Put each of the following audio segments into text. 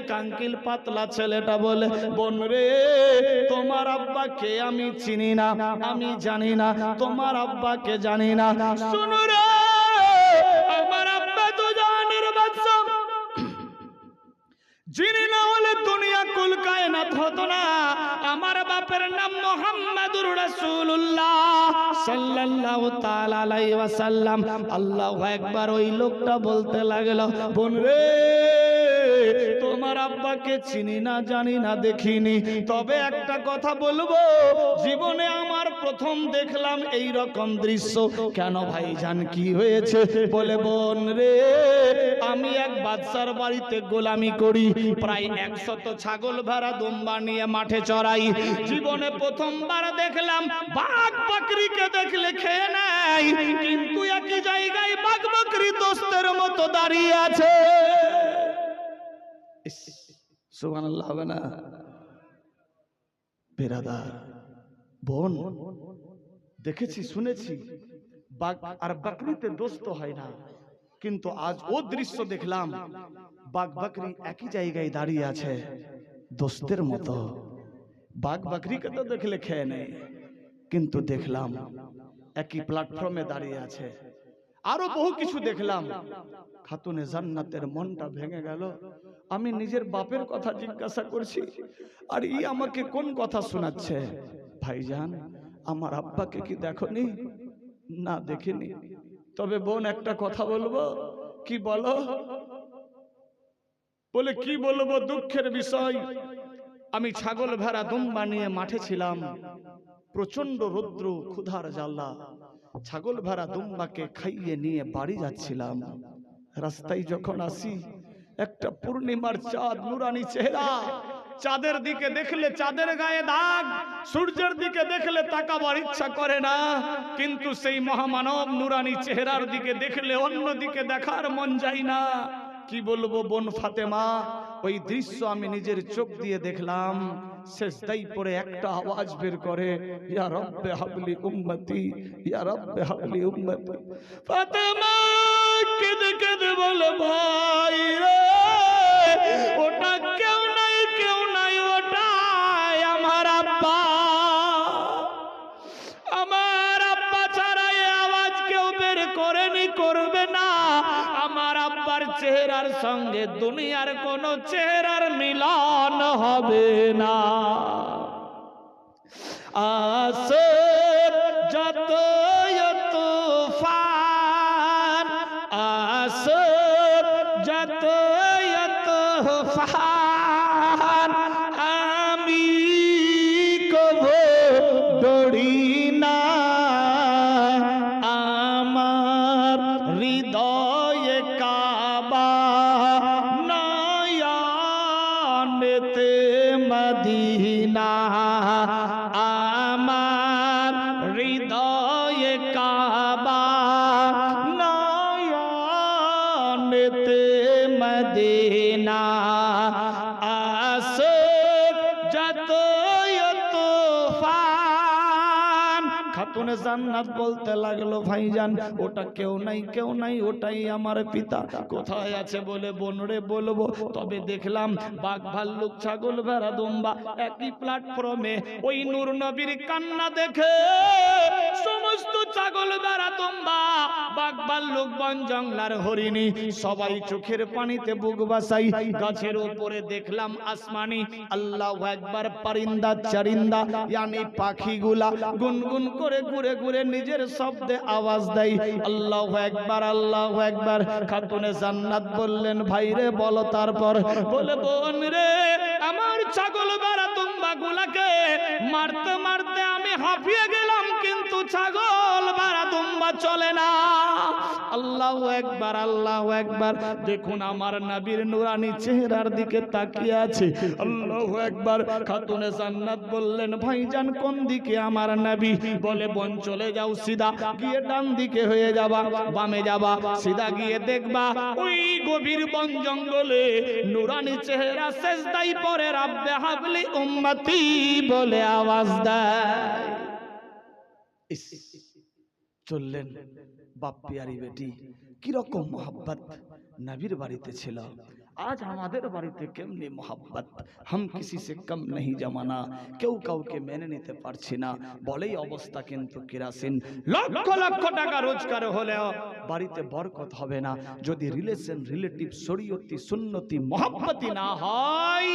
কাঙ্কিল পাতলা ছেলেটা বলে, বোন রে তোমার আব্বাকে আমি চিনি না, আমি জানি না, তোমার আব্বাকে জানি না। শুনো রে আমার আব্বা তো জানের বাদশা, যিনি না হলে দুনিয়া কুল কায়নাত হতো না। আমার বাপের নাম মুহাম্মাদুর রাসূলুল্লাহ সাল্লাল্লাহু তাআলা আলাইহি ওয়াসাল্লাম। আল্লাহু আকবার। ওই লোকটা বলতে লাগলো, বোন রে তোমার আব্বাকে চিনি না, জানি না, দেখিনি, তবে একটা কথা বলবো, জীবনে আমার প্রথম দেখলাম এই রকম দৃশ্য। কেন ভাইজান কি হয়েছে? বলে, বোন রে আমি এক বাদশার বাড়িতে গোলামি করি, প্রায় 100 ছাগল ভেড়া দুম্বা নিয়ে মাঠে চড়াই। জীবনে প্রথমবার দেখলাম বাঘ বকরিকে দেখলে খেয়ে নেয়, কিন্তু একই জায়গায় বাঘ বকরি দোস্তের মতো দাঁড়িয়ে আছে। সুবহানাল্লাহ হবে না? বেরাদার বোন, দেখেছি শুনেছি বাঘ আর বকরিতে দোস্ত হয় না, কিন্তু আজ ও দৃশ্য দেখলাম, বাঘ বকরি একই জায়গায় দাঁড়িয়ে আছে দোস্তের মতো। বাঘ বকরিকে তো দেখলে খেয়ে নেয়, কিন্তু দেখলাম একই প্ল্যাটফর্মে দাঁড়িয়ে আছে। আরো বহু কিছু দেখলাম। খাতুনে জান্নাতের মনটা ভেঙে গেল। আমি নিজের বাপের কথা জিজ্ঞাসা করছি, আর ই আমাকে কোন কথা শোনাচ্ছে? ভাইজান আমার আব্বাকে কি দেখনি? না দেখিনি। তবে বোন একটা কথা বলবো। কি বলো? বলে কি বলবো? দুঃখের বিষয়, আমি ছাগল ভেড়া দুম্বা নিয়ে মাঠে ছিলাম, প্রচন্ড রৌদ্র, ক্ষুধার জ্বালা, ছাগল ভেড়া দুম্বাকে খাইয়ে নিয়ে বাড়ি যাচ্ছিলাম। রাস্তায় যখন আসি, একটা পূর্ণিমার চাঁদ, নুরানি চেহারা, চাঁদের দিকে দেখলে চাঁদের গায়ে দাগ, সূর্যের দিকে দেখলে তাকাবার ইচ্ছা করে না, কিন্তু সেই মহামানব নুরানি চেহারার দিকে দেখলে অন্য দিকে দেখার মন যায় না। কি বলবো বোন ফাতেমা, ওই দৃশ্য আমি নিজের চোখ দিয়ে দেখলাম। সেজদাই পড়ে একটা আওয়াজ বের করে, ইয়া রব্বে হাবলি উম্মতি, ইয়া রব্বে হাবলি উম্মতি। ফাতেমা কেঁদে কেঁদে বলে, ভাই রে ওটা কেউ নাই, কেউ নাই, ওটাই আমার আব্বা। আমার আব্বা ছাড়া এই আওয়াজ কেউ বের করেনি, করবে না। আমার আব্বার চেহারার সঙ্গে দুনিয়ার কোন চেহারার মিলন হবে না। আসে যত তুফান, আসে যত তুফান, আমি কভু ডরি না। আমার হৃদয়ে কাবা, নয়নেতে মদিনা। আমার হৃদয়ে কাবা, নয়নেতে মদিনা। আসে যত তুফান। খাতুনে জান্নাত বলতে লাগলো, ভাইজান ওটা কেউ নাই, কেউ নাই, ওটাই আমার পিতা। কোথায় আছে? বলে, বোনরে বলবো, তবে দেখলাম বাঘ ভাল্লুক ছাগল ভেড়া দুম্বা একই প্ল্যাটফর্মে। ওই নূর নবীর কান্না দেখে সমস্ত ছাগল ভেড়া দুম্বা, বাঘ ভাল্লুক, বন জঙ্গলার হরিণী সবাই চোখের পানিতে বুক বাসাই। গাছের উপরে দেখলাম আসমানি, আল্লাহু আকবার, পারিন্দা চারিন্দা ইয়ানি পাখিগুলা গুনগুন করে ঘুরে ঘুরে নিজের শব্দে আওয়াজ দেয়, আল্লাহু আকবার, আল্লাহু আকবার। খাতুনে জান্নাত বললেন, ভাই রে বলো তারপর? বলে, বোন রে আমার ছাগল ভেড়া দুম্বা গুলাকে মারতে মারতে আমি হাঁপিয়ে গেলাম, কিন্তু ছাগল ভেড়া দুম্বা চলে না। আল্লাহু আকবার, আল্লাহু আকবার। দেখুন আমার নবীর নুরানি চেহারার দিকে তাকিয়ে আছে। আল্লাহু আকবার। খাতুনে জান্নাত বললেন, ভাইজান কোন দিকে আমার নবী? বলে, বোন চলে যাও, সিধা গিয়ে ডান দিকে হয়ে যাবা, বামে যাবা, সিধা গিয়ে দেখবা ওই গভীর বন জঙ্গলে নুরানি চেহারা সেজদাই পড়ে রব্বে হাবলি উম্মতি বলে আওয়াজ দেয়। চললেন বাপ পিয়ারি বেটি, কিরকম মোহাব্বত নবীর বাড়িতে ছিল। আজ আমাদের বাড়িতে কেমনি মোহাব্বত, হাম কিসি সে কম नहीं জমানা, কেউ কাউকে মেনে নিতে পারছি না বলেই অবস্থা কিন্তু কেরাসিন। লক্ষ লক্ষ টাকা রোজগার হলেও বাড়িতে বরকত হবে না যদি রিলেশন, রিলেটিভ, শরীয়তি, সুন্নতি, মোহাব্বতি না হয়।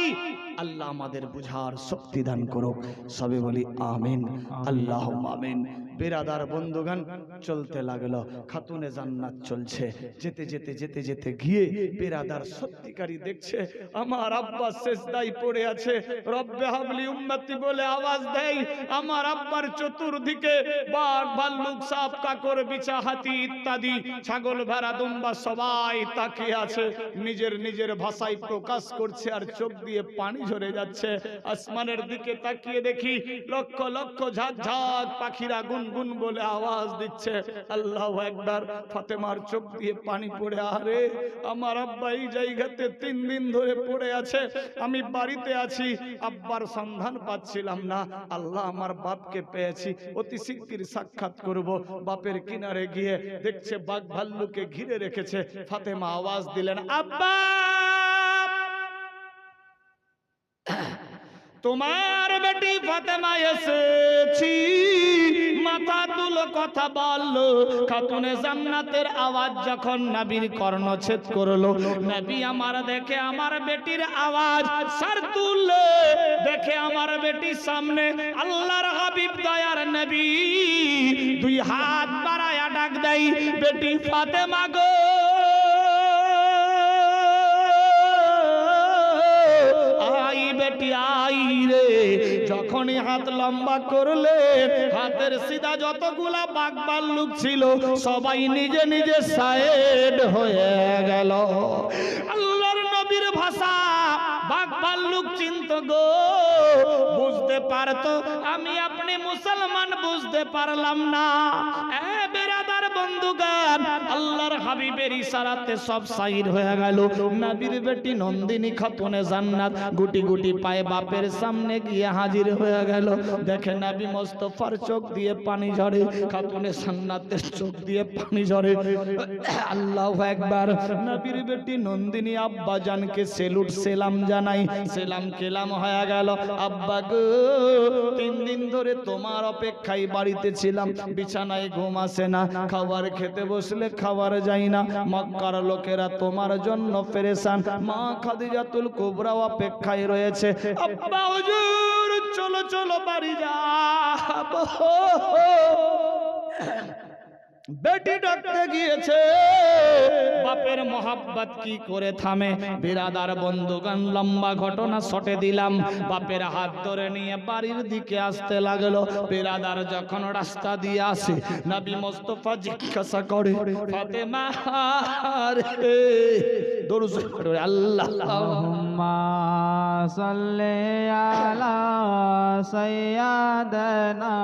আল্লাহ আমাদের বুঝার শক্তি দান করুক, সবে বলি আমিন, আল্লাহুম্মা আমিন। বেরাদার বন্ধুগণ, চলতে লাগলো খাতুনে জান্নাত চলছে, যেতে যেতে যেতে যেতে গিয়ে বেরাদার সত্যিকারী দেখছে আমার আব্বা সেজদায় পড়ে আছে, রব্বে হাবলি উম্মতি বলে আওয়াজ দেয়। আমার আব্বার চতুর্দিকে বাঘ, ভাল্লুক, সাপ, কাকর, বিছা, হাতি ইত্যাদি, ছাগল, ভেড়া, দুম্বা সবাই তাকিয়ে আছে, নিজের নিজের ভাষায় প্রকাশ করছে আর চোখ দিয়ে পানি ঝরে যাচ্ছে। আসমানের দিকে তাকিয়ে দেখি লক্ষ লক্ষ ঝাঁক ঝাঁক পাখিরা গুনগুন বলে আওয়াজ দিচ্ছে আল্লাহু আকবার। ফাতেমার চোখ দিয়ে পানি পড়ে, আরে আমার আব্বা এই জায়গাতে 3 দিন ধরে পড়ে আছে, আমি বাড়িতে আছি, আব্বার সন্ধান পাচ্ছিলাম না। আল্লাহ আমার বাপকে পেয়েছি, অতি শিগগির সাক্ষাৎ করব। বাপের কিনারে গিয়ে দেখছে বাঘ ভাল্লুকে ঘিরে রেখেছে। ফাতেমা আওয়াজ দিলেন, আব্বা তোমার বেটি ফাতেমা এসেছি, মাথা তুলো কথা বললো। খাতুনে জান্নাতের আওয়াজ যখন নবীর কর্ণচ্ছেদ করলো, নবী আমার দেখে আমার বেটির আওয়াজ সর তুললে দেখে আমার বেটির সামনে আল্লাহর হাবিব দয়ার নবী 2 হাত বাড়ায়া ডাক দেয়, বেটি ফাতেমা গো, বেটি আই রে। যখনই হাত লম্বা করলে হাতের সিধা যতগুলা বাঘ ভাল্লুক ছিল সবাই নিজে নিজে সাইড হয়ে গেল। আল্লাহর নবীর ভাষা বাঘ ভাল্লুক চিন্ত গো, বুঝতে পারতো, আমি আপনি মুসলমান বুঝতে পারলাম না। এ বেরাদার বন্ধুগণ, আল্লাহর হাবিবের ইশারাতে সব সাইড হয়ে গেল। নবীর বেটি নন্দিনী খাতুনে জান্নাত গুটি গুটি পায়ে বাপের সামনে গিয়ে হাজির হয়ে গেল। দেখে নবী মুস্তাফার চোখ দিয়ে পানি ঝরে, খাতুনে জান্নাতের চোখ দিয়ে পানি ঝরে। আল্লাহু আকবার। নবীর বেটি নন্দিনী আব্বা জানকে সেলুট সেলাম জানাই, সেলাম কেলাম হয়ে গেল। আব্বা গো, 3 দিন ধরে তোমার অপেক্ষায় বাড়িতে ছিলাম, বিছানায় ঘুম আসে না, খাবার খেতে বসলে খাবার যাই না, মক্কার লোকেরা তোমার জন্য পেরেশান, মা খাদিজাতুল কুবরা অপেক্ষায় রয়েছে। আব্বা হুজুর চলো চলো বাড়ি যাবো। বেটি ডাকতে গিয়েছে, বাপের মোহাব্বত কি করে থামে। বিরাদার বন্ধুগণ, লম্বা ঘটনা শটে দিলাম। বাপের হাত ধরে নিয়ে বাড়ির দিকে আসতে লাগলো। বিরাদার যখন রাস্তা দিয়ে আসে, নবী মুস্তাফা জিজ্ঞাসা করে, ফাতেমা রে, দরুদ পড়ে আল্লাহুম্মা সাল্লি আলা সাইয়্যিদানা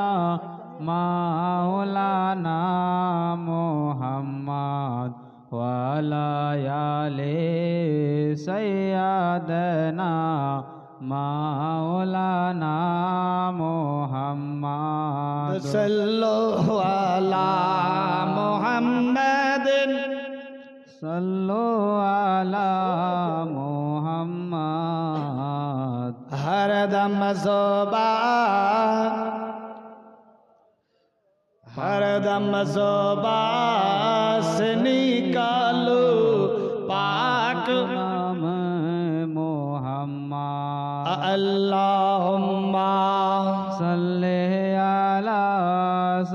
মাওলানা মুহাম্মদ ওয়া আলা আলি সাইয়্যিদানা মাওলানা মুহাম্মদ সাল্লাল্লাহু আলা মুহাম্মাদিন সাল্লাল্লাহু আলা মুহাম্মদ। হরদম ज़ुबान हरदम ज़ुबान से निकालो पाक नाम मोहम्मद। अल्लाहुम्मा सल्ली अला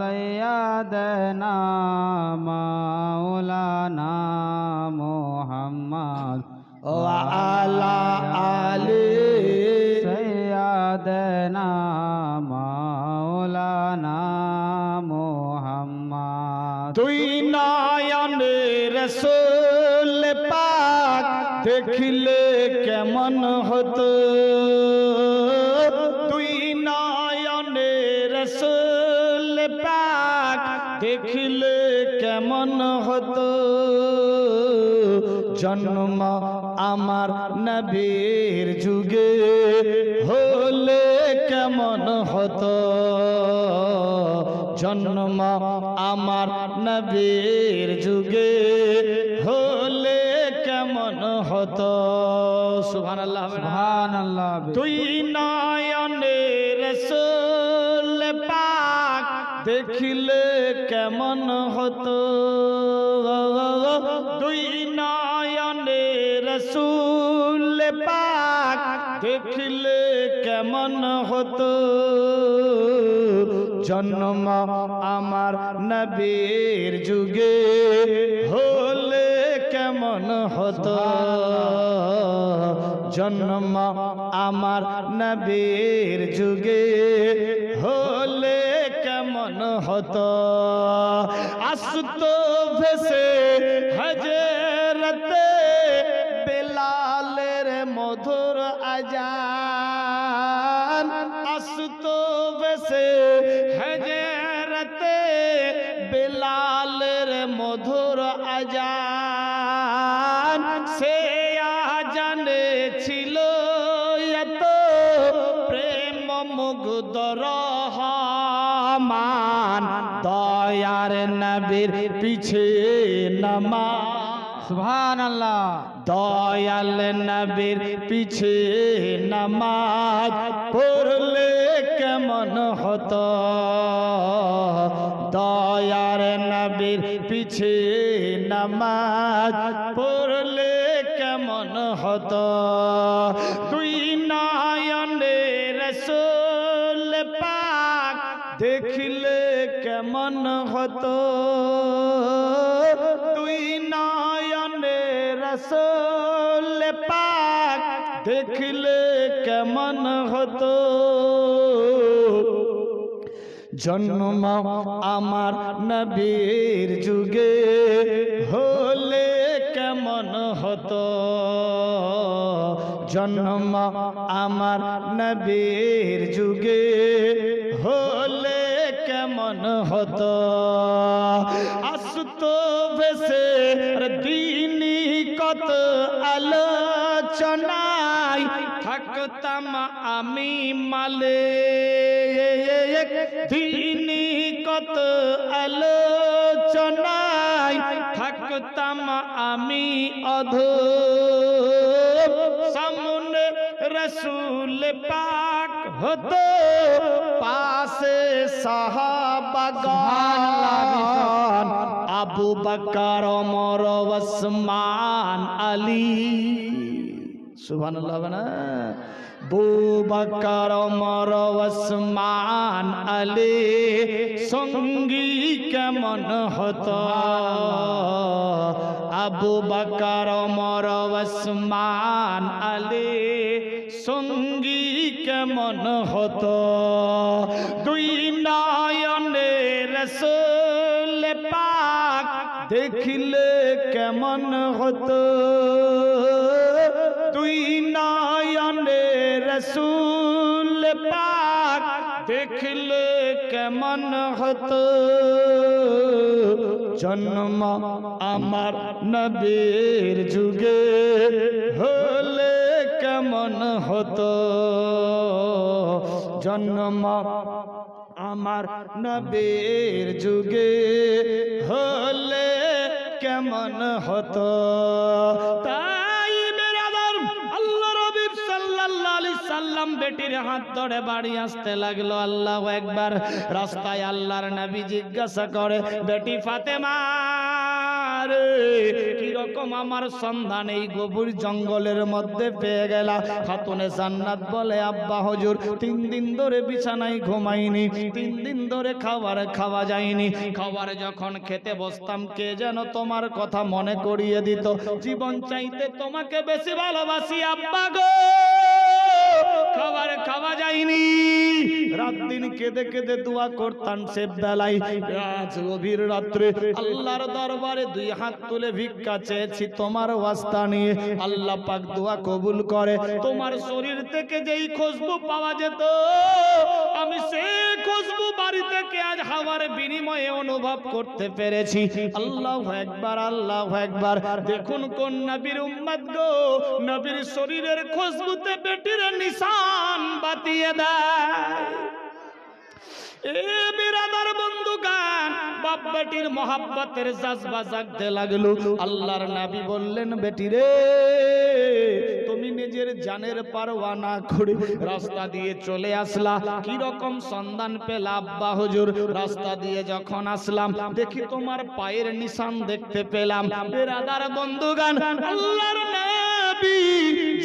सय्यदना मौलाना मोहम्मद व अला आलि सय्यदना मौलाना मोहम्मद। তুই নয়নে রসুল পাক দেখলে কেমন হতো, তুই নয়নে রসুল পাক দেখলে কেমন হতো, জন্ম আমার নবীর যুগে হলে কেমন হতো, জন্ম আমার নবীর যুগে হলে কেমন হতো। সুবহানাল্লাহ। তুই নয়নে রসুল পাক দেখিলে কেমন হতো, দুই নয়নে রসুল পাক দেখিলে কেমন হতো, জন্ম আমার নবীর যুগে হলে কেমন হতো, জন্ম আমার নবীর যুগে হলে কেমন হতো, আসতো ভেসে হযরতে বেলালের মধুর আজান, আসতো ভেসে হযরতে বেলালের মধুর আজান, সে আজানে ছিল এত প্রেম মুগ্ধ রহমান, দয়ার নবীর পিছে নামাজ, সুবহানাল্লাহ। দয়াল নবীর পিছে নামাজ পড়লে কেমন হতো, দয়ার নবীর পিছে নামাজ পড়লে কেমন হতো, তুই নয়নে রসুল পাক দেখিলে কেমন হতো, তুই নয়নে রসুল পাক দেখিলে কেমন হতো, জন্ম আমার নবীর যুগে হলে কেমন হতো, জন্ম আমার নবীর যুগে হলে কেমন হতো, আসতো ভেসে দিনী কত আলোচনায় থাকতাম আমি মালে, দিনী কত আলোচনায় থাকতাম আমি অধম, সামনে রসুল পাক হতো পাশে সাহাবাগান, আবু বকর ওমর ওসমান আলী, সুবহানাল্লাহ না, আবু বকর ওমর ওসমান আলী সঙ্গী কেমন হতো, আবু বকর ওমর ওসমান আলী সঙ্গী কেমন হতো, দুই নয়নে রসুল পাক দেখিলে কেমন হতো, দুই নয়নে রসুল পাক দেখলে কেমন হতো, জন্ম আমার নবীর যুগে হলে কেমন হতো, জন্ম আমার নবীর যুগে হলে কেমন হতো। তাই বেরাদার আল্লাহ নবী সাল্লাল্লাহু আলাইহি সাল্লাম বেটির হাত ধরে বাড়ি আসতে লাগলো। আল্লাহু আকবার। রাস্তায় আল্লাহর নবী জিজ্ঞাসা করে, বেটি ফাতেমা রে, কিরকম আমার সন্ধান এই গভীর জঙ্গলের মধ্যে পেয়ে গেলা? খাতুনে জান্নাত বলে, আব্বা হুজুর 3 দিন ধরে বিছানায় ঘুমাইনি, 3 দিন ধরে খাবার খাওয়া যায়নি। খাবার যখন খেতে বসতাম কে যেন তোমার কথা মনে করিয়ে দিত। জীবন চাইতে তোমাকে বেশি ভালোবাসি আব্বা গো, খাবার খাওয়া যায়নি। রাত দিন কেঁদে কেঁদে দোয়া করতাম। সে বেলায় আজ গভীর রাত্রে আল্লাহর দরবারে 2 হাত তুলে ভিক্ষা চেয়েছি তোমার ওয়াস্তা নিয়ে। আল্লাহ পাক দোয়া কবুল করে। তোমার শরীর থেকে যেই খুশবু পাওয়া যেত, আমি সেই খুশবু বাড়ি থেকে আজ হাওয়ার বিনিময়ে অনুভব করতে পেরেছি। আল্লাহু আকবার, আল্লাহু আকবার। দেখুন কোন নবীর উম্মত গো, নবীর শরীরের খুশবুতে বেটির নিশান বাতিয়ে দেয়। এ বিরাদার বন্ধুগান, বাপ বেটির মহাব্বতের জাজবা জাগতে লাগলো। আল্লাহর নবী বললেন, বেটি রে, তুমি নিজের জানের পারওয়া না করে রাস্তা দিয়ে চলে আসলা। কি রকম সন্ধান পেলা আব্বা হুজুর? রাস্তা দিয়ে যখন আসলাম দেখি তোমার পায়ের নিশান দেখতে পেলাম। বেরাদার বন্ধুগান, আল্লাহর নবী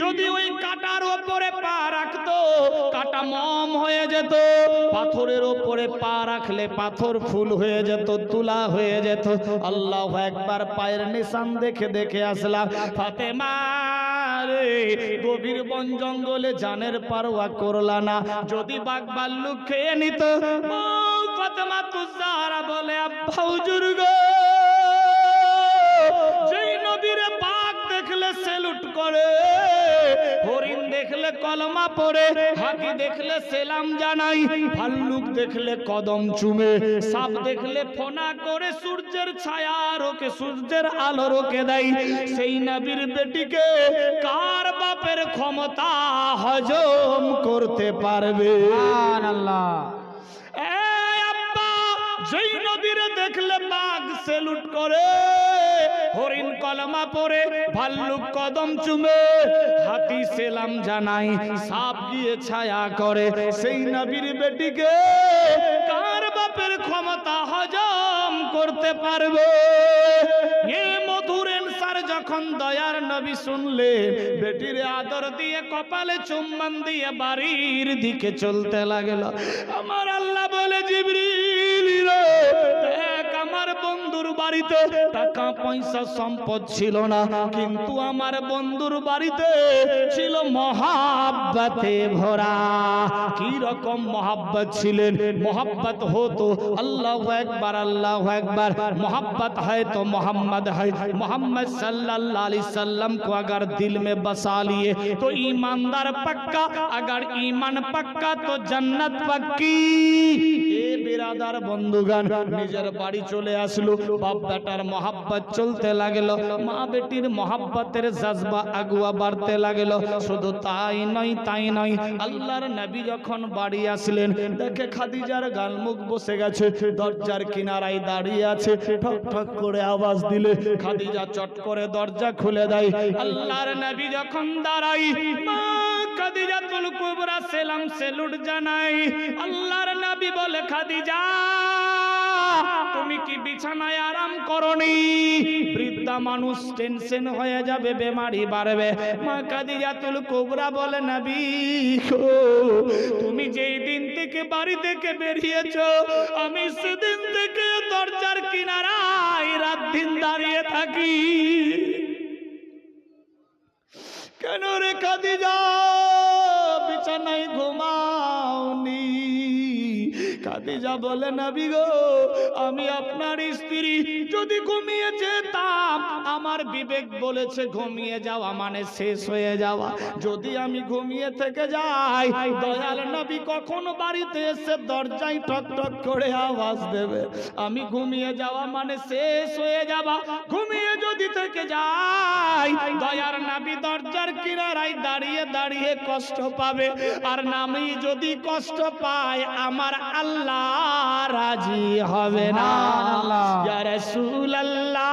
যদি ওই কাটার উপরে পা রাখতো কাটা মম হয়ে যেত, পাথরের উপরে পা রাখলে পাথর ফুল হয়ে যেত, তুলা হয়ে যেত। আল্লাহু আকবার। পায়ের নিশান দেখে দেখে আসলাম। ফাতেমা রে, গভীর বন জঙ্গলে জানের পারওয়া করলা না, যদি বাঘ ভাল্লুক খেয়ে নিত। ফাতেমা তুজারা বলে, আব্বা হুজুর গো, যেই নবীর বাঘ দেখলে সেলুট করে, হরিণ দেখলে কলমা পড়ে, হাতি দেখলে সেলাম জানাই, ভাল্লুক দেখলে কদম চুমে, সাপ দেখলে ফোনা করে সূর্যের ছায়া রোকে, সূর্যের আলো রোকে দেয়, সেই নবীর বেটিকে কার বাপের ক্ষমতা হজম করতে পারবে? সুবহানাল্লাহ। যেই নবীর দেখলে বাঘ সেলুট করে, হরিণ কলমা পড়ে, ভাল্লুক কদম চুমে, হাতি সেলাম জানাই, সাপ গিয়ে ছায়া করে, সেই নবীর বেটিকে কার বাপের ক্ষমতা হজম করতে পারবে? এ মধুর এনসার যখন দয়ার নবী শুনলে, বেটির আদর দিয়ে কপালে চুম্বন দিয়ে বাড়ির দিকে চলতে লাগলো। আমার আল্লাহ বলে, জিবরিল রে, দেখ আমার বন্ধুর বাড়িতে টাকা পয়সা সম্পদ ছিল না, কিন্তু আমার বন্ধুর বাড়িতে ছিল মহাব্বতে ভরা। কি রকম মহাব্বত ছিলেন? মহাব্বত হতো আল্লাহু আকবার, আল্লাহু আকবার। मोहब्बत है तो मोहम्मद है, मोहम्मद सल्लल्लाहु अलैहि वसल्लम को अगर दिल में बसा लिए तो ईमानदार पक्का, अगर ईमान पक्का तो जन्नत पक्की। ए बिरादार बंधुगण, निजर बाड़ी चले आसलो, बाप बेटार मोहब्बत चलते लागलो, मा बेटिर मोहब्बतेर जज्बा आगुआ बाड़ते लागलो। शुधु ताई नय, आल्लाहर नबी যখন বাড়ি আসলেন, দেখে খাদিজার গালমুখ বসে গেছে, দরজার কিনারায় দাঁড়িয়ে আছে। ঠক ঠক করে আওয়াজ দিলে খাদিজা চট করে দরজা খুলে দেয়। আল্লাহর নবী যখন দাঁড়াই, মা খাদিজাতুল কুবরা সালাম সেলুট জানাই। আল্লাহর নবী বলে, খাদিজা তুমি কি বিছানায় আরাম করনি? বৃদ্ধা মানুষ টেনশন হয়ে যাবে, বেমারি বাড়বে। মা খাদিজাতুল কুবরা বলে, নবী গো, তুমি যেই দিন থেকে বাড়ি থেকে বেরিয়েছো, আমি সেদিন থেকে দরজার কিনারায় রাত দিন দাঁড়িয়ে থাকি। কেন রে খাদিজা, বিছানায় ঘুমাওনি? খাদিজা বলে, নবী গো, আমি আপনার স্ত্রী, যদি ঘুমিয়ে যেতাম, আমার বিবেক বলেছে ঘুমিয়ে যাওয়া মানে শেষ হয়ে যাওয়া। যদি আমি ঘুমিয়ে থেকে যাই, দয়াল নবী কখনো বাড়িতে এসে দরজায় ঠক ঠক করে আওয়াজ দেবে, আমি ঘুমিয়ে যাওয়া মানে শেষ হয়ে যাওয়া। ঘুমিয়ে যদি থেকে যাই, দয়ার নবী দরজার কিনারায় দাঁড়িয়ে দাঁড়িয়ে কষ্ট পাবে, আর আমি যদি কষ্ট পাই, আমার আল্লাহ রাজি হবে না। ইয়া রাসূলুল্লাহ,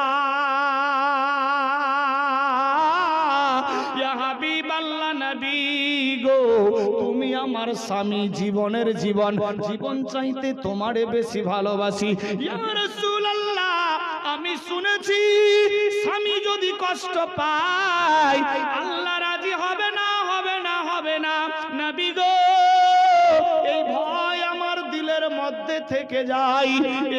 ইয়া হাবিবাল্লাহ, নবী গো, তুমি আমার স্বামী, জীবনের জীবন, জীবন চাইতে তোমারে বেশি ভালোবাসি। ইয়া রাসূলুল্লাহ, আমি শুনেছি স্বামী যদি কষ্ট পায়, আল্লাহ রাজি হবে না, হবে না, হবে না। নবী গো, এই ভয় আমার দিলের মধ্যে থেকে যায়,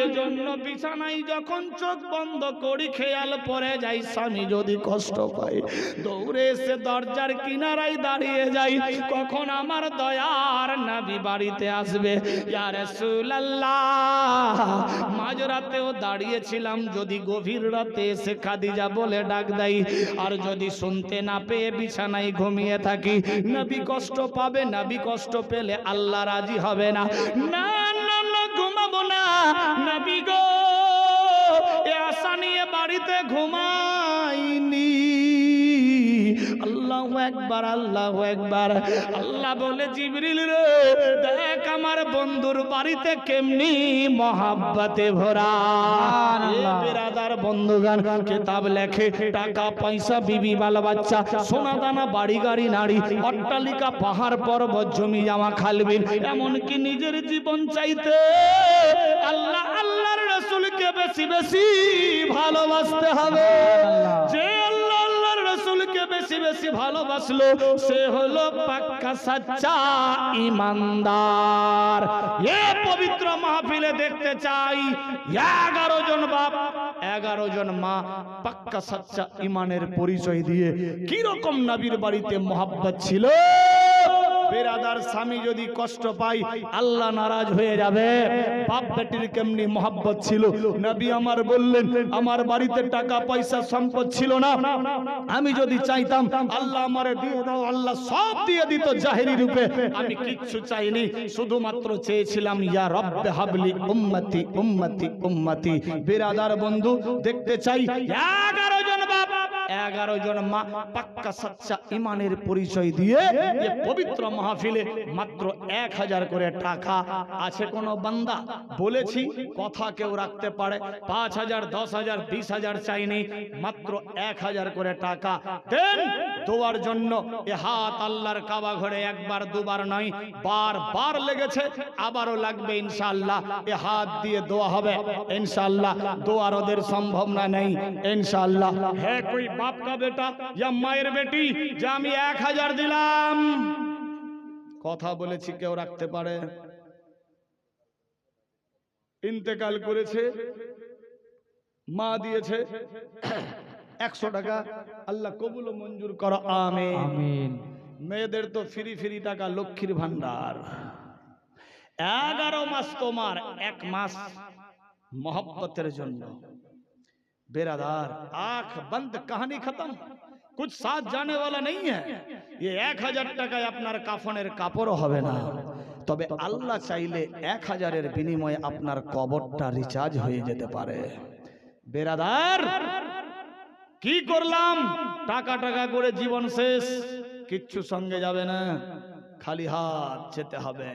এজন্য বিছানায় যখন চোখ বন্ধ করি, খেয়াল পড়ে যায় স্বামী যদি কষ্ট পায়, দৌড়ে এসে দরজার কিনারায় দাঁড়িয়ে যাই, কখন আমার দয়ার নবী বাড়িতে আসবে। ইয়া রাসূলুল্লাহ, মাঝরাতেও দাঁড়িয়েছিলাম, যদি গভীর রাতে এসে খাদিজা বলে ডাক দেয়, আর যদি শুনতে না পেয়ে বিছানায় ঘুমিয়ে থাকি, নবী কষ্ট পাবে, নবী কষ্ট পেলে আল্লাহ রাজি হবে না। না না না, ঘুমাবো না। নবী গো, এ আশা নিয়ে বাড়িতে ঘুমাইনি। আল্লাহ আল্লাহু আকবার, আল্লাহু আকবার। আল্লাহ বলে জিবরিল রে দেখ আমার বন্ধুর বাড়িতে কেমনি মহাব্বতে ভরা। এ বিরাদার বন্ধুগান, কিতাব লেখে টাকা পয়সা বিবি বাল বাচ্চা সোনা দানা বাড়ি গাড়ি নারী অট্টালিকা পাহাড় পর্বত জমি জামা খালবিল এমনকি নিজের জীবন চাইতে আল্লাহ আল্লাহর রাসূলকে বেশি বেশি ভালোবাসতে হবে। যে আল্লাহ আল্লাহর রাসূলকে বেশি বেশি ভালোবাসলো সে হলো পাক্কা সাচ্চা ঈমানদার। এ পবিত্র মাহফিলে দেখতে চাই 11 জন বাপ 11 জন মা পাক্কা সাচ্চা ঈমানের পরিচয় দিয়ে কি রকম নবীর বাড়িতে মোহাব্বত ছিল। বেরাদার স্বামী যদি কষ্ট পায় আল্লাহ নারাজ হয়ে যাবে। বাপ বেটির কেমনি মোহাব্বত ছিল। নবী আমার বললেন আমার বাড়িতে টাকা পয়সা সম্পদ ছিল না, আমি যদি চাইতাম আল্লাহ আমারে দিয়ে দাও, আল্লাহ সব দিয়ে দিত জাহেরি রূপে। আমি কিচ্ছু চাইনি, শুধুমাত্র চেয়েছিলাম ইয়া রব্বে হাবলি উম্মতি উম্মতি উম্মতি। বেরাদার বন্ধু দেখতে চাই 11 জন বাপ 11 জন মা পাক্কা সাচ্চা ঈমানের পরিচয় দিয়ে এই পবিত্র মাহফিলে মাত্র 1000 করে টাকা আছে। কোন বান্দা বলেছি কথা কেউ রাখতে পারে 5000 10000 20000 চাইনি, মাত্র 1000 করে টাকা দেন দোয়ার জন্য। এ হাত আল্লাহর কাবা ঘরে একবার দুবার নয় বারবার লেগেছে, আবারও লাগবে ইনশাআল্লাহ। এ হাত দিয়ে দোয়া হবে ইনশাআল্লাহ। দোয়ার ওদের সম্ভাবনা নেই ইনশাআল্লাহ। है कोई बाप का बेटा या माয়ের বেটি যে আমি 1000 দিলাম? কথা বলেছি কেউ রাখতে পারে? ইন্তেকাল করেছে, মা দিয়েছে 100 টাকা, আল্লাহ কবুল ও মঞ্জুর করো আমিন। মেয়েদের তো ফ্রি ফ্রি টাকা লক্ষ্মীর ভান্ডার। 11 মাস তোমার 1 মাস मोहब्बतेर जन्नो। बेरादार आंख बंद कहानी खत्म, कुछ साथ जाने वाला नहीं है। ये 1000 টাকায় আপনার কাফনের কাপড়ও হবে না, তবে আল্লাহ চাইলে 1000 এর বিনিময়ে আপনার কবরটা রিচার্জ হয়ে যেতে পারে। বেরাদার কি করলাম? টাকা টাকা করে জীবন শেষ, কিচ্ছু সঙ্গে যাবে না, খালি হাত যেতে হবে।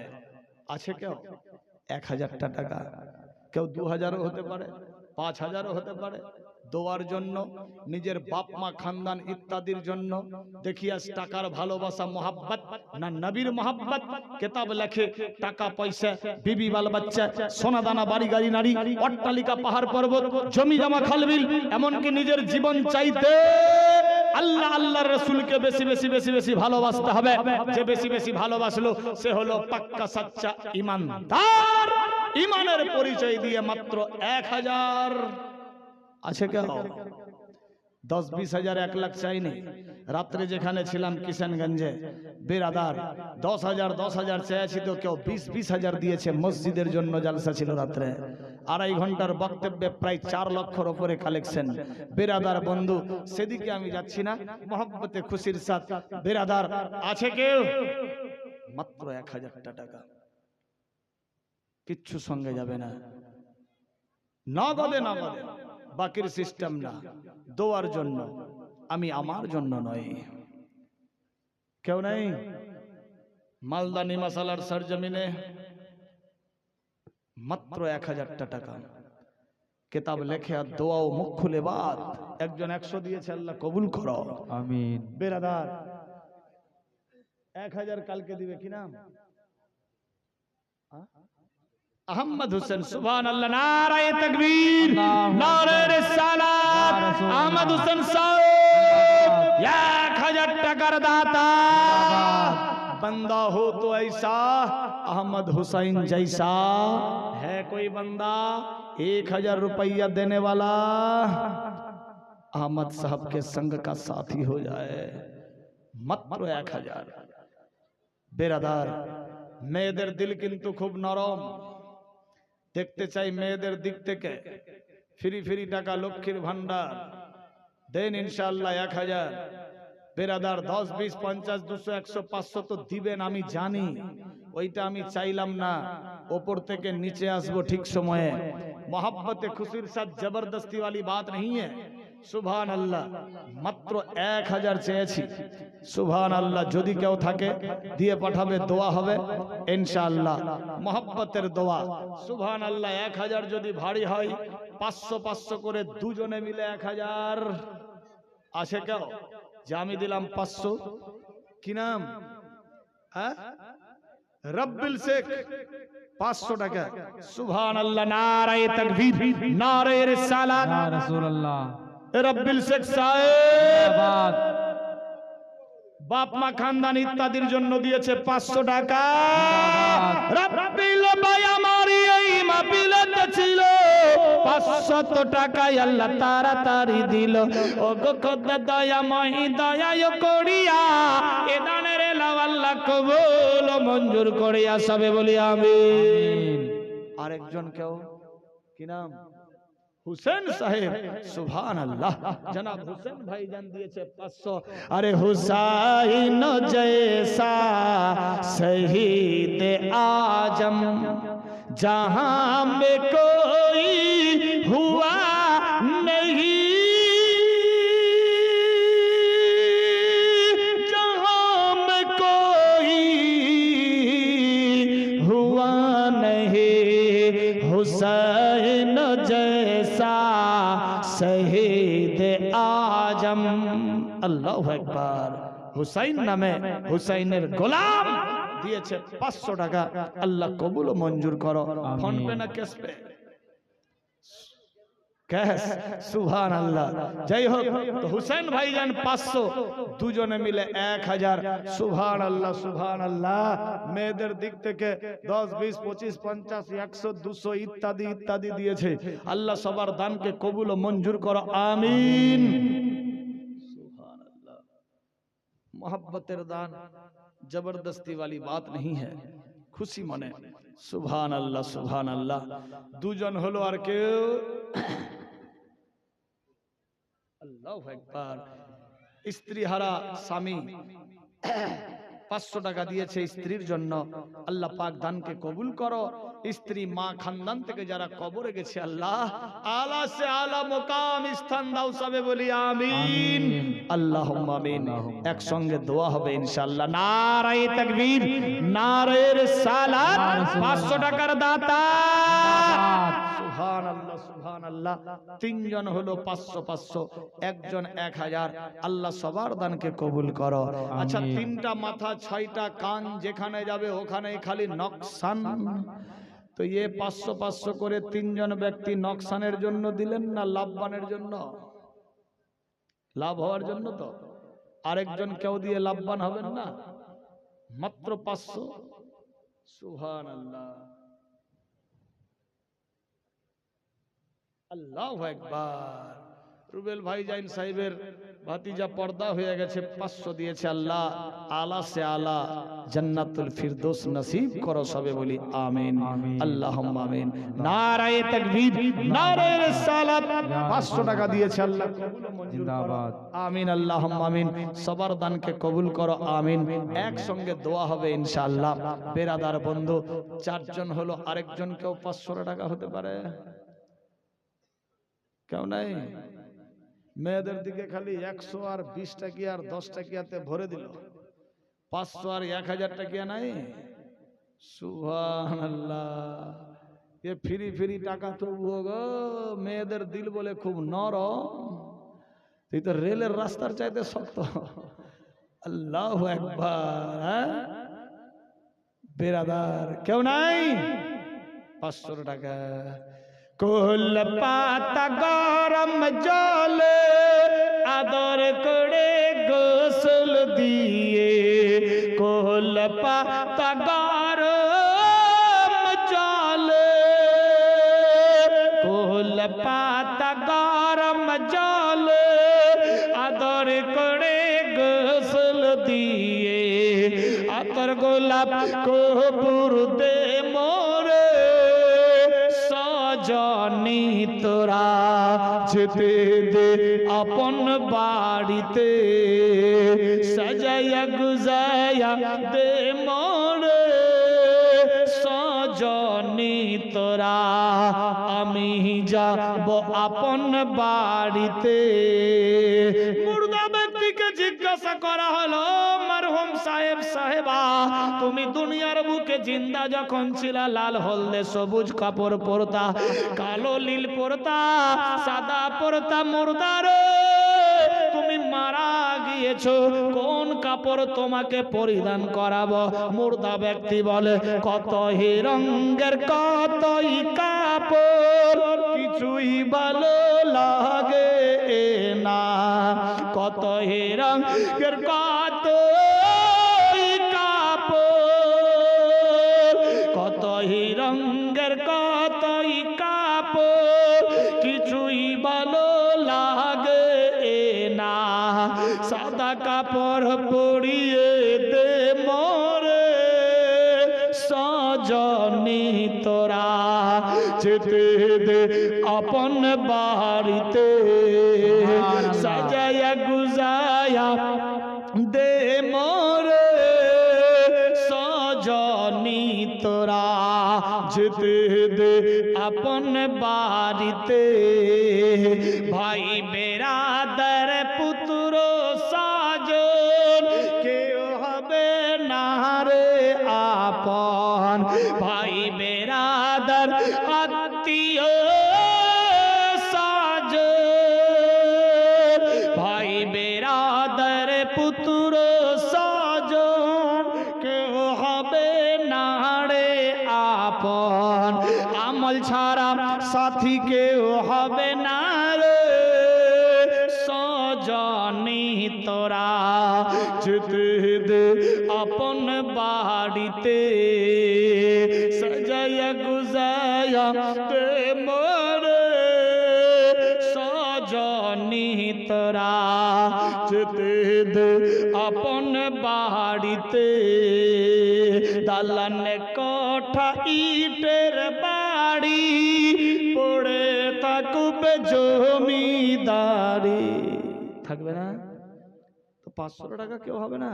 আছে কেউ 1000টা টাকা? কেউ 2000ও হতে পারে, 5000ও হতে পারে। দোয়ার জন্য, নিজের বাপ মা খানদান ইত্যাদির জন্য। দেখি আজ টাকার ভালোবাসা মোহাব্বত না নবীর মোহাব্বত? কিতাব লেখে টাকা পয়সা বিবি বাল বাচ্চা সোনা দানা বাড়ি গাড়ি নারী অট্টালিকা পাহাড় পর্বত জমি জমা খালবিল এমনকি নিজের জীবন চাইতে আল্লাহ আল্লাহর রাসূলকে বেশি বেশি বেশি বেশি ভালোবাসতে হবে। যে বেশি বেশি ভালোবাসলো সে হলো পাক্কা সাচ্চা ঈমানদার। ঈমানের পরিচয় দিয়ে মাত্র 1000 আছে কেউ? 10-20 হাজার 1 লাখ চাইনি। রাত্রে যেখানে ছিলাম কিষানগঞ্জে, বেরাদার 10,000 চেয়েছি তো কেউ 20-20 হাজার দিয়েছে। মসজিদের জন্য জালসা ছিল রাত্রে, 2.5 ঘন্টার বক্তব্যে প্রায় 4 লক্ষর উপরে কালেকশন। বেরাদার বন্ধু সেদিকে আমি যাচ্ছি না, মহব্বতে খুশির সাথে। বেরাদার আছে কেউ? মাত্র 1000টা টাকা, কিচ্ছু সঙ্গে যাবে না, নগদে নগদে, বাকির সিস্টেম না। দোয়ার জন্য, আমি আমার জন্য নয়। কেউ নাই? মালদা নিমাসালার সরজমিনে মাত্র 1000টা টাকা। কিতাব লেখে আর দোয়া ও মুখ খুলে বাদ। একজন 100 দিয়েছে, আল্লাহ কবুল করো আমিন। বেরাদার 1000 কালকে দিবে কি নাম? अहमद हुसैन, सुभान अल्लाह, नाराए तकबीर, नारे रिसालत। अहमद हुसैन साहब 1000 টাকার दाता। बंदा हो तो ऐसा अहमद हुसैन जैसा, है कोई बंदा 1000 रुपया देने वाला अहमद साहब के संग का साथी हो जाए? मात्र 1000। बेरादार মেয়েদের দিল কিন্তু খুব নরম। দেখতে চাই মেয়েদের দিক থেকে ফ্রি ফ্রি টাকা লক্ষ্মীর ভান্ডার দেন ইনশাআল্লাহ 1000। বেরাদার 10, 20, 50, 200, 100, 500 তো দিবেন আমি জানি, ওইটা আমি চাইলাম না। ওপর থেকে নিচে আসবো ঠিক সময়ে। मोहब्बत खुशीर साथ जबरदस्ती वाली बात नहीं है। সুবহান আল্লাহ। মাত্র 1000 চেয়েছি। সুবহান আল্লাহ। যদি কেউ থাকে দিয়ে পাঠাবে, দোয়া হবে ইনশাআল্লাহ, মোহাব্বতের দোয়া। সুবহান আল্লাহ। 1000 যদি ভারী হয়, 500 করে দুজনে মিলে 1000 আসে। কেউ যে আমি দিলাম 500, কি নাম? হ্যাঁ, রব্বিল শেখ, 500 টাকা। সুবহান আল্লাহ। নারায়ে তাকবীর, নারায়ে রিসালাত, ইয়া রাসূলুল্লাহ। রব্বিল শেখ সাহেব জিন্দাবাদ। বাপ মা খানদান ইত্যাদির জন্য দিয়েছে 500 টাকা। রব্বিল ভাই আমার এই মাহফিলতে ছিল, 500 টাকায় আল্লাহ তাড়াতাড়ি দিল। ও গো খোদা দয়াময়, দয়ায় করিয়া এ দানের এলাও আল্লাহ কবুল ও মঞ্জুর করিয়া সবে বলি আমিন। আরেকজন কেউ, কি নাম? হুসেন সাহেব। সুবহান আল্লাহ। জনাব হুসেন ভাইজান দিয়েছে 500। আরে হুসাইন জैसा শহীদ आजम जहां में कोई हुआ नहीं, जहां में कोई हुआ नहीं, हुसैन जैसा শহীদ আজম। আল্লাহু আকবার। হুসাইন নামে হুসাইনের গোলাম দিয়েছে 500 টাকা। আল্লাহ কবুল ও মঞ্জুর করো। ফোন পে না ক্যাশ পে? ক্যাশ। সুবহান আল্লাহ। যাই হোক, তো হুসেন ভাইজান 500, দুজনে মিলে 1000। সুবহান আল্লাহ, সুবহান আল্লাহ। মেয়েদের দিক থেকে 10, 20, 25, 50, 100, 200 ইত্যাদি ইত্যাদি দিয়েছে। আল্লাহ সবার দানকে কবুল ও মঞ্জুর করো, আমিন। সুবহান আল্লাহ। मोहब्बतेर दान जबरदस्ती वाली बात नहीं है, खुशी मने। सुभान अल्लाह, सुभान अल्लाह। दुजन हलो और केउ अल्लाहु আকবার। স্ত্রী হারা স্বামী 500 টাকা দিয়েছে স্ত্রীর জন্য। আল্লাহ পাক দানকে কবুল করো। স্ত্রী মা খানদান থেকে যারা কবরে গেছে, আল্লাহ আলা সে আলা মুকাম স্থান দাও, সবে বলি আমিন। আল্লাহুম্মা আমিন। একসঙ্গে দোয়া হবে ইনশাআল্লাহ। নারায়ে তাকবীর, নারায়ে রিসালাত। 500 টাকার দাতা। সুবহানাল্লাহ, সুবহানাল্লাহ। তিনজন হলো 500 500, একজন 1000। আল্লাহ সবার দানকে কবুল করো। আচ্ছা, 3টা মাথা 6টা কান, যেখানে যাবে ওখানেই খালি নকশান। তো ये 500 500 করে তিনজন ব্যক্তি নকশানের জন্য দিলেন না লাভবানের জন্য? লাভ হওয়ার জন্য। তো আরেকজন কেউ দিয়ে লাভবান হবেন না? মাত্র 500। সুবহানাল্লাহ, আল্লাহু আকবার। রুবেল ভাইজান সাহেবের ভাতিজা পর্দা হয়ে গেছে, 500 দিয়েছে। আল্লাহ আলা সে আলা জান্নাতুল ফিরদৌস নসিব করো, সবে বলি আমিন। আল্লাহুম্মা আমিন। নারায়ে তাকবীর, নারায়ে রিসালাত। 500 টাকা দিয়েছে। আল্লাহ কবুল ও মঞ্জুর করো, আমিন। আল্লাহুম্মা আমিন। সবার দানকে কবুল করো, আমিন। একসঙ্গে দোয়া হবে ইনশাআল্লাহ। বেরাদার বন্ধু 4 জন হলো, আরেকজন কেউ 500 টাকা হতে পারে? কেউ নাই? মেয়েদের দিকে খালি 100 আর 20 টাকিয়া আর 10 টাকিয়াতে ভরে দিল। 500 আর 1000 টাকিয়া নাই? সুবহানাল্লাহ। এ ফ্রি ফ্রি টাকা তো গো, মেয়েদের দিল বলে খুব নরম। তুই তো রেলের রাস্তার চাইতে শক্ত। আল্লাহু আকবার। বেরাদার কেউ নাই? 500 টাকা। কোল পাতা গরম জলে আদর করে গোসল দিয়ে, কোল পাতা গরম জলে, কোল পাতা গরম জলে আদর করে গোসল দিয়ে, আতর গোলাপ কপুর দে মোরে জনি তোরা যেতে দে আপন বাড়িতে, সাজায়া গুজায়া দে মোরে সজনি তোরা আমি যাব আপন বাড়িতে। মুর্দা ব্যক্তিকে জিজ্ঞাসা করা হলো, মরহুম সাহেব সাহেবা, তুমি দুনিয়ার বুকে জিন্দা যখন ছিলা লাল হলদে সবুজ কাপড় পরতা, কালো নীল পরতা, সাদা পরতা, মুর্দারে তুমি মারা গিয়েছো, কোন কাপড় তোমাকে পরিধান করাবো? মুর্দা ব্যক্তি বলে, কত রঙের কতই কাপড় কিছুই ভালো লাগে না, কত রঙের কতই কাপড়, কত রঙের কতই কাপড় কিছুই ভালো লাগে না, সাদা কাপড় পরিয়ে দে মোরে সজনী তোরা, যেতে দে আপন বাড়িতে, সাজায়া গুজায়া দে মোরে সজনী তোরা, যেতে দে আপন বাড়িতে। ভাই বেরাদার পুত্র সাজন কেউ হবে না রে আপন, ভাই বেরাদার আত্মীয় সাজন, ভাই বেরাদার পুত্র সাজন কেউ হবে না রে আপন, আমল ছাড়া সাথী কেউ হবে না রে সজনী তোরা, যেতে দে আপন বাড়িতে, সাজায়া গুজায়া দে মোরে সজনী তোরা, যেতে দে আপন বাড়িতে। দালান কোঠা ইটের বাড়ি পড়ে থাকবে জমিদারি, থাকবে না তো 500 টাকা কেউ হবে না?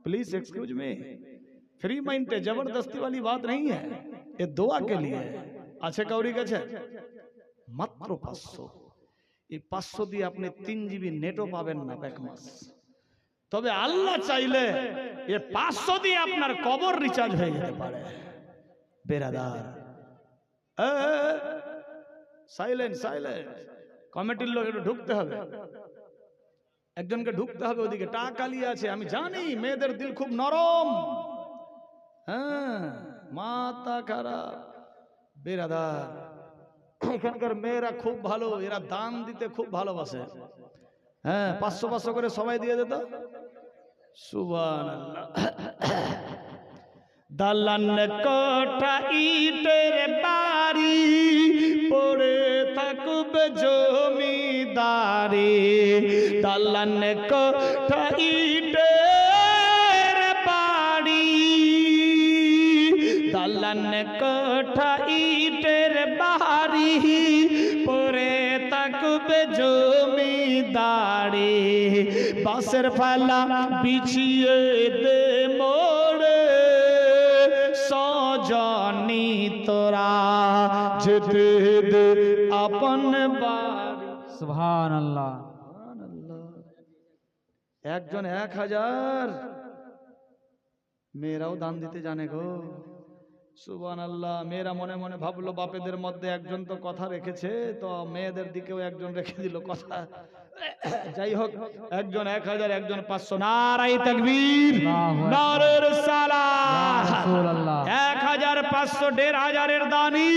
Please excuse me, free mind पे जबरदस्ती वाली बात नहीं है, ये दुआ के लिए আছে কাউরি কাছে মাত্র 500, এই 500 দিয়ে আপনি 3 জিবি নেটও পাবেন না এক মাস। তবে আল্লাহ চাইলে এই 500 দিয়ে আপনার কবর রিচার্জ হয়ে যেতে পারে। বেরাদার সাইলেন্ট সাইলেন্ট, কমিটির লোক একটু ঢুকতে হবে, একজনকে ঢুকতে হবে ওদিকে। টাকা লিয়ে আছে, আমি জানি মেয়েদের দিল খুব নরম, হ্যাঁ মাথা খারাপ। বেরাদার এখানকার মেয়েরা খুব ভালো, এরা দান দিতে খুব ভালোবাসে। হ্যাঁ 500 করে সবাই দিয়ে দিত। সুবহানাল্লাহ। দালান কোঠা ইটের বাড়ি পড়ে থাকবে জমিদারি, দালান কোঠা ইটের বাড়ি, দালান কোঠা ইটের বাড়ি পড়ে থাকবে জমিদারি, বাঁশের ফালা বিছিয়ে দে মোরে সজনী তোরা, যেতে দে আপন বাড়ি। সুবহানাল্লাহ। একজন 1000, মেয়েরাও দান দিতে জানে গো। সুবহানাল্লাহ। মেয়েরা মনে মনে ভাবলো বাপেদের মধ্যে একজন তো কথা রেখেছে, তো মেয়েদের দিকেও একজন রেখে দিল কথা। যাই হোক, একজন 1000, একজন 500। নারায়ে তাকবীর, নারে রিসালাত। 1000, 500, 1500 এর দানি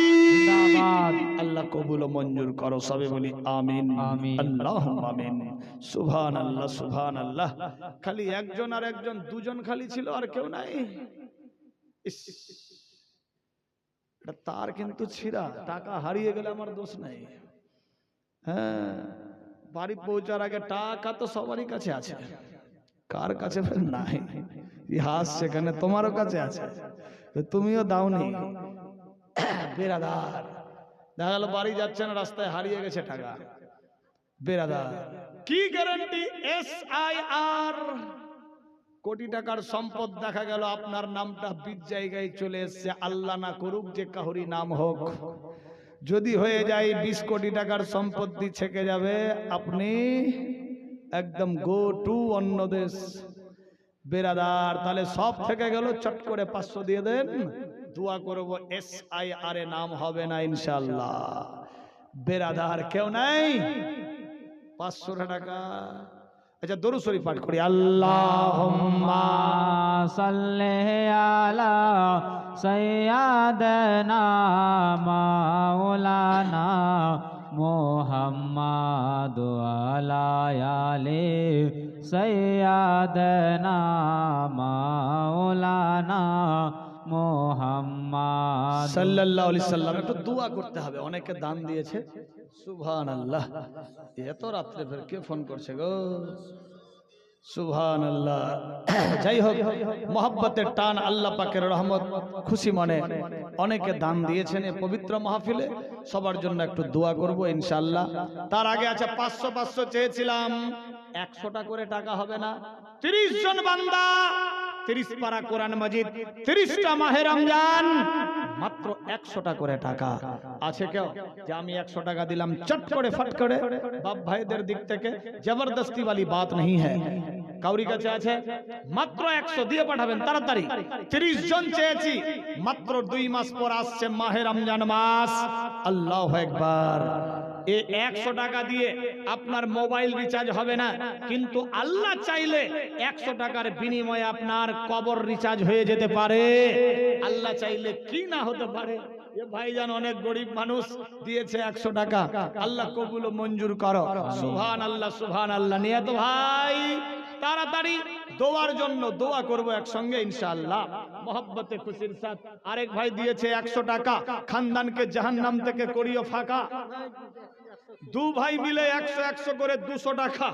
আল্লাহ কবুল ও মঞ্জুর করো। সবে বলি আমিন আল্লাহুম্মা আমিন। সুবহানাল্লাহ সুবহানাল্লাহ। খালি একজন আর একজন, দুজন খালি ছিল, আর কেউ নাই। তার কিন্তু ছিঁড়া, টাকা হারিয়ে গেলে আমার দোষ নাই। হ্যাঁ বাড়ি পৌঁছার আগে টাকা তো সবারই কাছে আছে, কার কাছে নাই? হাস সেখানে তোমারও কাছে আছে, তুমিও দাওনি। বেরাদার দেখা গেল বাড়ি যাচ্ছেন, রাস্তায় হারিয়ে গেছে টাকা। বেরাদার কি গ্যারান্টি? SIR কোটি টাকার সম্পদ, দেখা গেল আপনার নামটা 20 জায়গায় চলে এসছে, আল্লাহ না করুক যে কাহুরি নাম হোক, যদি হয়ে যায় 20 কোটি টাকার সম্পত্তি ছেকে যাবে, আপনি একদম গো টু অন্য দেশ বেরাদার। তাহলে সব থেকে গেল, চট করে 500 দিয়ে দেন, দোয়া করব SIR এ নাম হবে না ইনশাআল্লাহ। বেরাদার কেউ নাই 500 টাকা। আচ্ছা দরুদ শরীফ পাঠ করি। আল্লাহুম্মা সাল্লি আলা সাইয়্যিদানা মাওলানা মুহাম্মাদ আলা আলি সাইয়্যিদানা মাওলানা মুহাম্মাদ সাল্লাল্লাহু আলাইহি সাল্লাম। একটু দোয়া করতে হবে, অনেকে দান দিয়েছে। সুবহানাল্লাহ। এত রাত্রে ফের কে ফোন করছে গো? সুবহানাল্লাহ। যাই হোক, মহব্বতের টান, আল্লাহ পাকের রহমত, খুশি মনে অনেকে দান দিয়েছেন এই পবিত্র মাহফিলে। সবার জন্য একটু দোয়া করব ইনশাআল্লাহ। তার আগে আছে 500 চেয়েছিলাম, 100টা করে টাকা হবে না? 30 জন বান্দা, 30 পারা কোরআন মাজিদ, 30টা মাহে রমজান, মাত্র 100টা করে টাকা। আছে কেউ যে আমি 100 টাকা দিলাম চট করে ফট করে? বাপ ভাইদের দিক থেকে জবরদস্তি वाली बात नहीं है। কাউরি কাছে আছে? মাত্র 100 দিয়ে পাঠাবেন তাড়াতাড়ি। 30 জন চেয়েছি, মাত্র 2 মাস পর আসছে মাহে রমজান মাস। আল্লাহু আকবার। এই 100 টাকা দিয়ে আপনার মোবাইল রিচার্জ হবে না, কিন্তু আল্লাহ চাইলে 100 টাকার বিনিময়ে আপনার কবর রিচার্জ হয়ে যেতে পারে। আল্লাহ চাইলে কি না হতে পারে। এ ভাইজান অনেক গরিব মানুষ দিয়েছে 100 টাকা, আল্লাহ কবুল ও মঞ্জুর করো। সুবহানাল্লাহ সুবহানাল্লাহ। নিয়ে তো ভাই তাড়াতাড়ি দোয়ার জন্য দোয়া করব একসঙ্গে ইনশাআল্লাহ। মহব্বতে খুশির সাথ আরেক ভাই দিয়েছে 100 টাকা, খানদানকে জাহান্নাম থেকে করিও ফাঁকা। দু ভাই মিলে 100 করে 200 টাকা,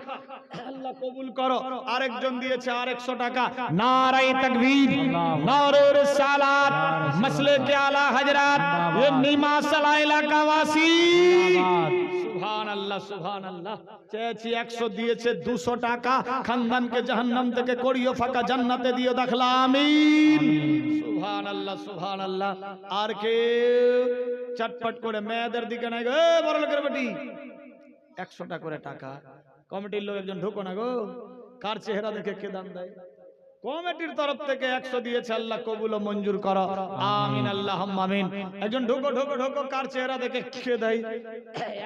আল্লাহ কবুল করো। আরেকজন দিয়েছে আর 100 টাকা। নারায়ে তাকবীর, নারে রিসালাত, মাসলে কে আলা হযরত, ये नीमा सला इलाका वासी। সুবহানাল্লাহ সুবহানাল্লাহ। চেয়েছি 100 দিয়েছে 200 টাকা, খানদানকে জাহান্নাম থেকে করিও ফাঁকা, জান্নাতে দিও দাখলা, আমিন। সুবহানাল্লাহ সুবহানাল্লাহ। আর কে চটপট করে মেয়েদের দিকে নাই গো, এ বড় লোকের বেটি, 100টা করে টাকা। কমিটির লোক একজন ঢোকো না গো, কার চেহারা দেখে কে দান দেয়? কমিটির তরফ থেকে 100 দিয়েছে, আল্লাহ কবুল ও মঞ্জুর করো, আমিন আল্লাহুম্মা আমিন। একজন ঢোকো ঢোকো ঢোকো, কার চেহারা দেখে কে দেয়?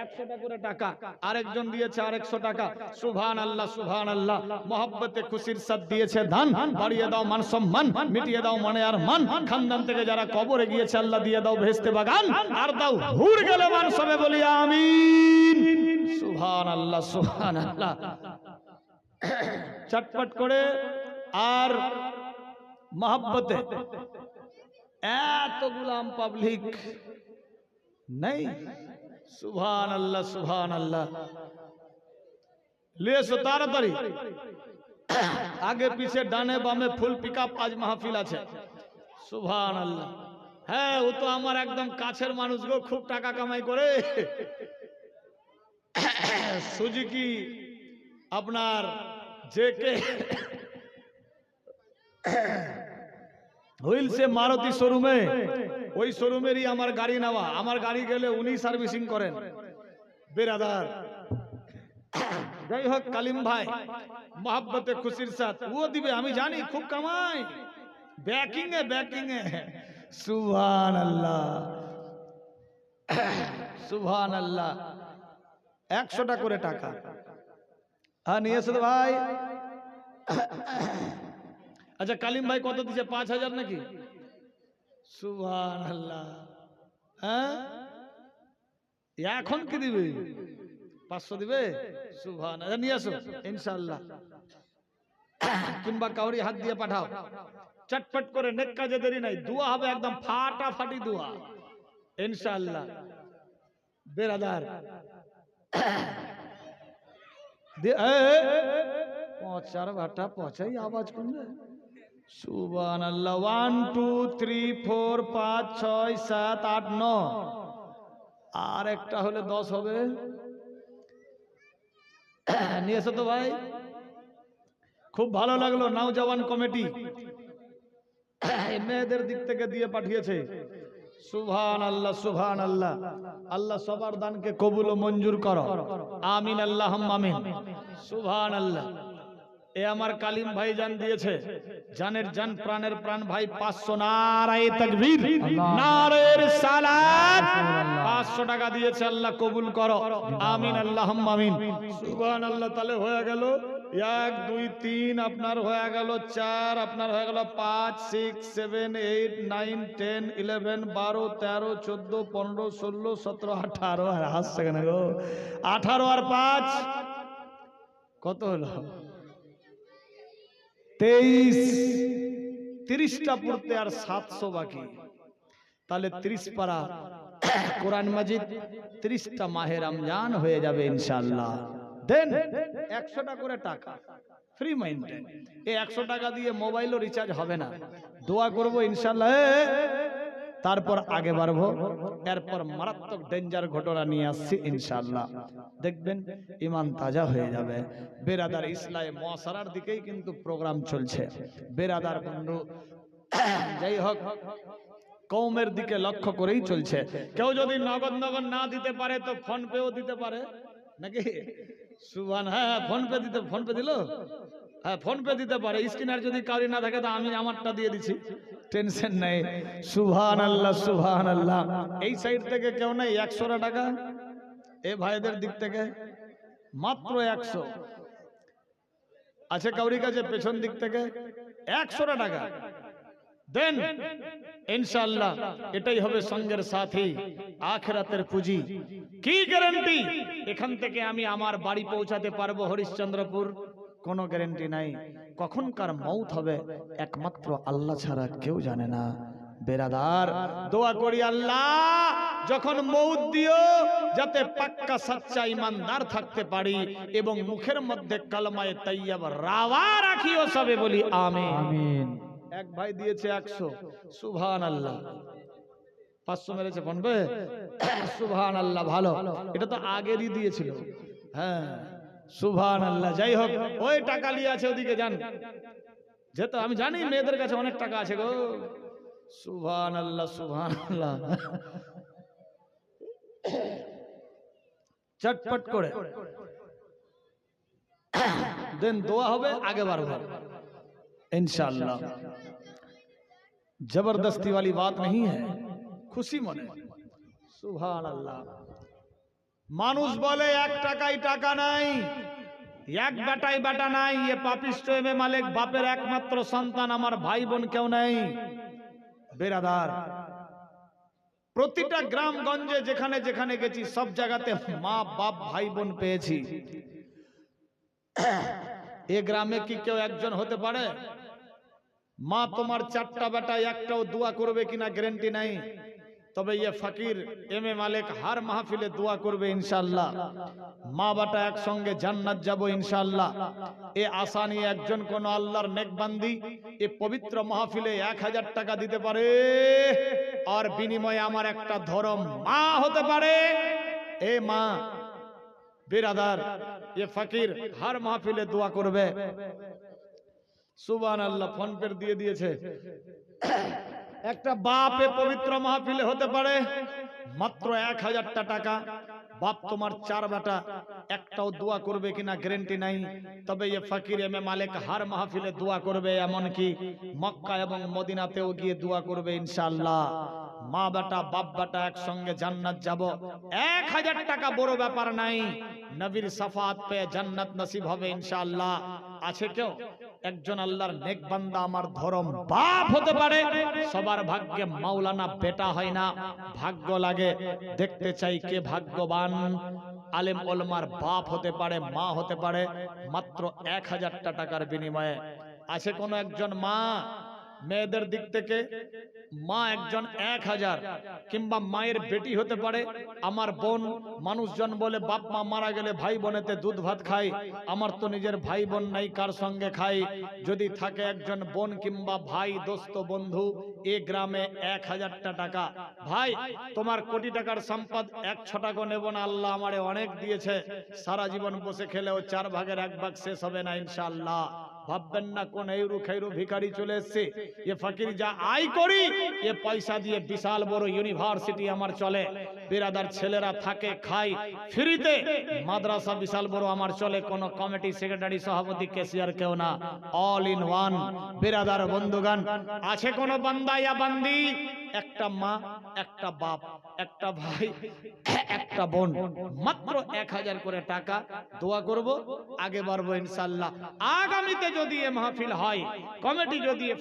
100টা করে টাকা। আরেকজন দিয়েছে আর 100 টাকা। সুবহানাল্লাহ সুবহানাল্লাহ। মহব্বতে খুশির সাথ দিয়েছে দান, বাড়িয়ে দাও মান সম্মান, মিটিয়ে দাও মনে আর মান। খানদান থেকে যারা কবরে গিয়েছে আল্লাহ দিয়ে দাও বেহেশতে বাগান, আর দাও হুর গেলে মান, সবে বলি আমিন। সুবহানাল্লাহ সুবহানাল্লাহ। চটপট করে আর মহব্বতে এত গুলাম পাবলিক নেই। সুবহানাল্লাহ সুবহানাল্লাহ। লেসো তাড়াতাড়ি, আগে পিছে ডানে বামে ফুল পিকআপ, আজ মাহফিল আছে। সুবহানাল্লাহ। হ্যাঁ, ও তো আমার একদম কাছের মানুষ গো, খুব টাকা কামাই করে। সুজুকি আপনার জেকে হুইল সে মারুতি শোরুমে, ওই শোরুমেরই আমার গাড়ি নেওয়া। আমার গাড়ি গেলে উনি সার্ভিসিং করেন, বেরাদার। যাই হোক, কালিম ভাই মহব্বতে খুশির সাথ ও দিবে, আমি জানি খুব কামাই, ব্যাকিং এ ব্যাকিং এ। সুবহানাল্লাহ সুবহানাল্লাহ। 100টা করে টাকা। হ্যাঁ নিয়ে এসো তো ভাই। আচ্ছা কালিম ভাই কত দিছে? 5000 নাকি? সুবহানাল্লাহ। হ্যাঁ এখন কি দিবে? 500 দিবে? সুবহানাল্লাহ। নিয়ে আসো ইনশাআল্লাহ, কিংবা কাউরি হাত দিয়ে পাঠাও। চটপট করে, নেক কাজে দেরি নাই, দোয়া হবে একদম ফাটাফাটি দোয়া ইনশাআল্লাহ। বেরাদার পচার ভাটা পচাই আওয়াজ করবে। সুবহানাল্লাহ। 1 2 3 4 5 6 7 8 9, আর একটা হলে 10 হবে। নিয়ে এসো তো ভাই। খুব ভালো লাগলো নওজওয়ান কমিটি মেয়েদের দিক থেকে দিয়ে পাঠিয়েছে। সুবহানাল্লাহ সুবহানাল্লাহ। আল্লাহ সবার দানকে কবুল ও মঞ্জুর করো, আমিন আল্লাহুম্মা আমিন। সুবহানাল্লাহ। এ আমার কালিম ভাই জান দিয়েছে, জানের জান প্রাণের প্রাণ ভাই 500 নারায়ে তাকবীর, নারায়ে রিসালাত, 500 টাকা দিয়েছে। আল্লাহ কবুল করো, আমিন আল্লাহুম্মা আমিন। সুবহানাল্লাহ। তাহলে হয়ে গেল 1 2 3, আপনার হয়ে গেল 4, আপনার হয়ে গেল 5 6 7 8 9 10 11 12 13 14 15 16 17 18। আর হাসছে কেন গো? 18 আর 5 কত হলো? 23। 30টা পড়তে আর 700 বাকি। তাহলে 30 পারা কোরআন মাজিদ, 30টা মাহে রমজান হয়ে যাবে ইনশাআল্লাহ। দেন 100টা করে টাকা ফ্রি মাইন্ডে। এই 100 টাকা দিয়ে মোবাইলও রিচার্জ হবে না। দোয়া করব ইনশাআল্লাহ, তারপর আগে বাড়বো। এরপর মারাত্মক ডেঞ্জার ঘটনা নিয়ে আসছি ইনশাআল্লাহ, দেখবেন ইমান তাজা হয়ে যাবে। বেরাদার ইসলামে মুআসারার দিকেই কিন্তু প্রোগ্রাম চলছে। বেরাদার বন্ধু, যাই হোক, কওমের দিকে লক্ষ্য করেই চলছে। কেউ যদি নগদ নগদ না দিতে পারে তো ফোন পেও দিতে পারে নাকি? সুবহান। হ্যাঁ, ফোন পে দিতে, ফোন পে দিল, হ্যাঁ ফোন পে দিতে পারে। স্ক্যানার যদি কাউরি না থাকে তো আমি আমারটা দিয়ে দিচ্ছি, টেনশন নাই। সুবহানাল্লাহ সুবহানাল্লাহ। এই সাইড থেকে কেউ নাই 100 টাকা, এ ভাইদের দিক থেকে মাত্র 100 আছে। কাউরি কাছে পেছন দিক থেকে 100 টাকা দেন ইনশাআল্লাহ। এটাই হবে সঙ্গের সাথী, আখিরাতের পুঁজি। কি গ্যারান্টি এখান থেকে আমি আমার বাড়ি পৌঁছাতে পারবো হরিশ্চন্দ্রপুর? কোনো গ্যারান্টি নাই। কখনকার মৌত হবে একমাত্র আল্লাহ ছাড়া কেউ জানে না। বেরাদার, দোয়া করি আল্লাহ যখন মৌত দিও যাতে পাক্কা সাচ্চা ইমানদার থাকতে পারি এবং মুখের মধ্যে কালমায়ে তাইয়্যিবা রাওয়া রাখিও। সবে বলি আমিন আমিন। এক ভাই দিয়েছে 100। সুবহানাল্লাহ। 500 মেরেছে ফোন পে। সুবহানাল্লাহ। ভালো, এটা তো আগেরই দিয়েছিল। হ্যাঁ সুবহানাল্লাহ। যাই হোক, ওই টাকা নিয়ে আছে, ওদিকে যান। যেহেতু আমি জানি মেয়েদের কাছে অনেক টাকা আছে গো। সুবহানাল্লাহ সুবহানাল্লাহ। চটপট করে দেন, দোয়া হবে, আগে বাড়বো इंशाअल्लाह। जबरदस्ती वाली बात नहीं है, खुशी मने। सुभान अल्लाह। मानुष बोले 1 টাকাই টাকা নাই, 1 বেটাই বেটা নাই। ये পাপিষ্ট এমএ মালিক বাপের একমাত্র সন্তান, আমার ভাই বোন কেউ নাই। বেরাদার, প্রতিটা গ্রামগঞ্জে যেখানে যেখানে গেছি সব জায়গাতে মা বাপ ভাই বোন পেয়েছি। এ গ্রামে কি কেউ একজন হতে পারে? মা তোমার 4টা বেটা একটাও দোয়া করবে কিনা গ্যারান্টি নাই। তবে ये ফকির এমএ মালিক हर মাহফিলে দোয়া করবে ইনশাআল্লাহ। মা বেটা একসঙ্গে জান্নাত যাব ইনশাআল্লাহ। এ আশা নিয়ে একজন কোন আল্লাহর নেক বান্দি এ পবিত্র মাহফিলে 1000 টাকা দিতে পারে আর বিনিময়ে আমার একটা ধরম মা হতে পারে। এ মা बिरादर, ये फकीर हर महफिले दुआ करबे। सुभान अल्लाह। फोन पे दिए दिए একটা বাপে পবিত্র মাহফিলে হতে পারে মাত্র 1000 টাকা। বাপ তোমার 4 বেটা একটাও দোয়া করবে কিনা গ্যারান্টি নাই। তবে ये ফকির এমএ মালিক हर মাহফিলে দোয়া করবে, এমন কি মক্কা এবং মদিনাতেও গিয়ে দোয়া করবে ইনশাআল্লাহ। মা বেটা বাপ বেটা একসঙ্গে জান্নাত যাব। 1000 টাকা বড় ব্যাপার নাই, নবীর শাফাত পেয়ে জান্নাত নসিব হবে ইনশাআল্লাহ। আছে কেউ একজন আল্লাহর নেক বান্দা আমার ধরম বাপ হতে পারে? সবার ভাগ্যে মাওলানা বেটা হয় না, ভাগ্য লাগে। দেখতে চাই কে ভাগ্যবান। আলেম ওলামার বাপ হতে পারে, মা হতে পারে, মাত্র 1000 টাকার বিনিময়ে। আছে কোন একজন মা মেয়েদের দিক থেকে মা একজন 1000, কিংবা মায়ের বেটি হতে পারে। আমার বোন, মানুষজন বলে বাপ মা মারা গেলে ভাই বোনেতে দুধ ভাত খাই, আমার তো নিজের ভাই বোন নাই, কার সঙ্গে খাই? যদি থাকে একজন বোন কিংবা ভাই দোস্ত বন্ধু এ গ্রামে 1000 টাকা, ভাই তোমার কোটি টাকার সম্পদ 1 টাকা নেব না, আল্লাহ আমারে অনেক দিয়েছে, সারা জীবন বসে খেলেও 4 ভাগের 1 ভাগ শেষ হবে না ইনশাআল্লাহ। ভাববেন না কোন এইরু খেরু ভিখারি চলে এসছে। এ ফকির যা আয় করি এ পয়সা দিয়ে বিশাল বড় ইউনিভার্সিটি আমার চলে, বিরাদার ছেলেরা থাকে খায় ফ্রিতে, মাদ্রাসা বিশাল বড় আমার চলে, কোন কমিটি সেক্রেটারি সভাপতি ক্যাশিয়ার কেউ না, অল ইন ওয়ান। বিরাদার বন্ধুগান, আছে কোন বান্দা ইয়া বান্দি, একটা মা, একটা বাপ, একটা ভাই, একটা বোন, মাত্র 1000 করে টাকা, দোয়া করব, আগে বাড়বো ইনশাআল্লাহ। আগামীতে যদি এ মাহফিল হয়, কমিটি যদি